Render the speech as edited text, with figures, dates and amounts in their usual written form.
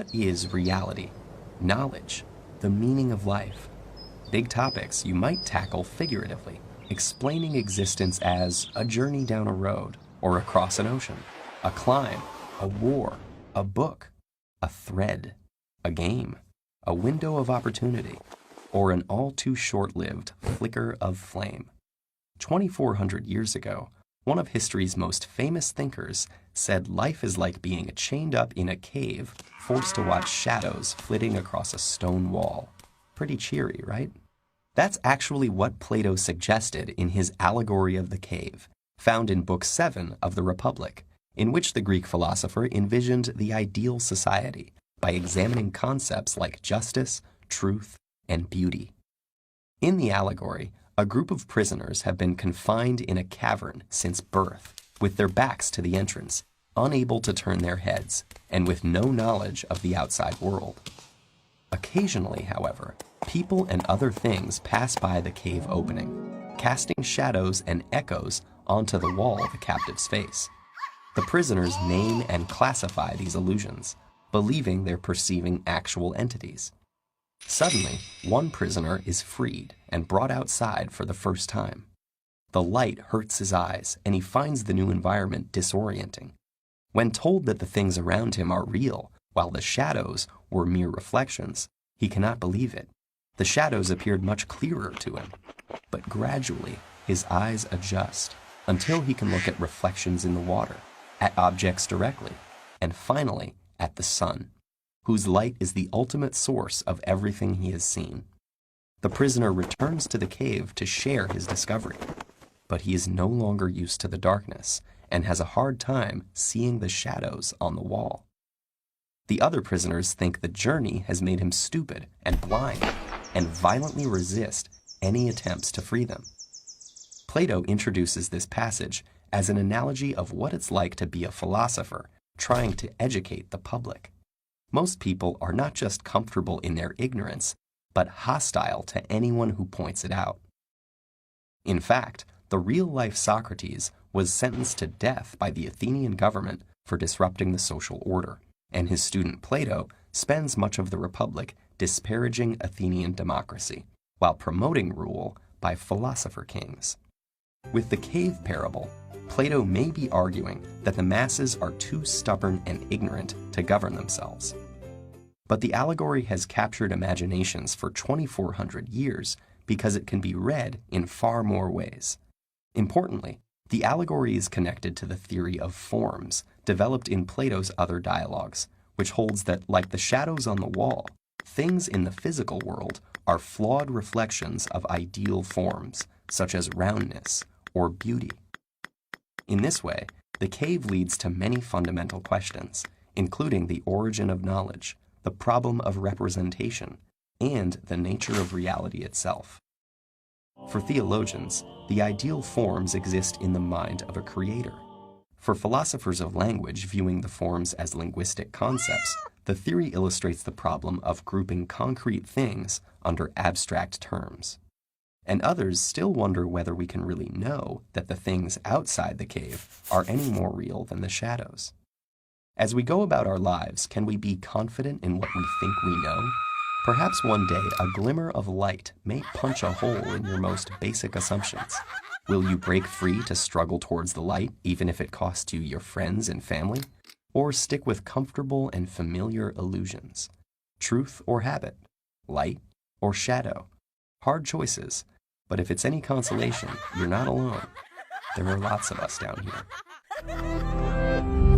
what is reality? Knowledge? The meaning of life? Big topics you might tackle figuratively, explaining existence as a journey down a road or across an ocean, a climb, a war, a book, a thread, a game, a window of opportunity, or an all too short-lived flicker of flame. 2,400 years ago, one of history's most famous thinkers said life is like being chained up in a cave, forced to watch shadows flitting across a stone wall. Pretty cheery, right? That's actually what Plato suggested in his Allegory of the Cave, found in Book 7 of the Republic, in which the Greek philosopher envisioned the ideal society by examining concepts like justice, truth, and beauty. In the allegory, a group of prisoners have been confined in a cavern since birth, with their backs to the entrance, unable to turn their heads, and with no knowledge of the outside world. Occasionally, however, people and other things pass by the cave opening, casting shadows and echoes onto the wall of the captive's face. The prisoners name and classify these illusions, believing they're perceiving actual entities. Suddenly, one prisoner is freed and brought outside for the first time. The light hurts his eyes, and he finds the new environment disorienting. When told that the things around him are real, while the shadows were mere reflections, he cannot believe it. The shadows appeared much clearer to him, but gradually his eyes adjust until he can look at reflections in the water, at objects directly, and finally at the sun, whose light is the ultimate source of everything he has seen. The prisoner returns to the cave to share his discovery, but he is no longer used to the darkness and has a hard time seeing the shadows on the wall. The other prisoners think the journey has made him stupid and blind, and violently resist any attempts to free them. Plato introduces this passage as an analogy of what it's like to be a philosopher trying to educate the public. Most people are not just comfortable in their ignorance, but hostile to anyone who points it out. In fact, the real-life Socrates was sentenced to death by the Athenian government for disrupting the social order, and his student Plato spends much of the Republic disparaging Athenian democracy, while promoting rule by philosopher kings. With the cave parable, Plato may be arguing that the masses are too stubborn and ignorant to govern themselves. But the allegory has captured imaginations for 2,400 years because it can be read in far more ways. Importantly, the allegory is connected to the theory of forms developed in Plato's other dialogues, which holds that, like the shadows on the wall, things in the physical world are flawed reflections of ideal forms, such as roundness or beauty. In this way, the cave leads to many fundamental questions, including the origin of knowledge, the problem of representation, and the nature of reality itself. For theologians, the ideal forms exist in the mind of a creator. For philosophers of language viewing the forms as linguistic concepts, the theory illustrates the problem of grouping concrete things under abstract terms. And others still wonder whether we can really know that the things outside the cave are any more real than the shadows. As we go about our lives, can we be confident in what we think we know? Perhaps one day a glimmer of light may punch a hole in your most basic assumptions. Will you break free to struggle towards the light, even if it costs you your friends and family? Or stick with comfortable and familiar illusions? Truth or habit? Light or shadow? Hard choices, but if it's any consolation, you're not alone. There are lots of us down here.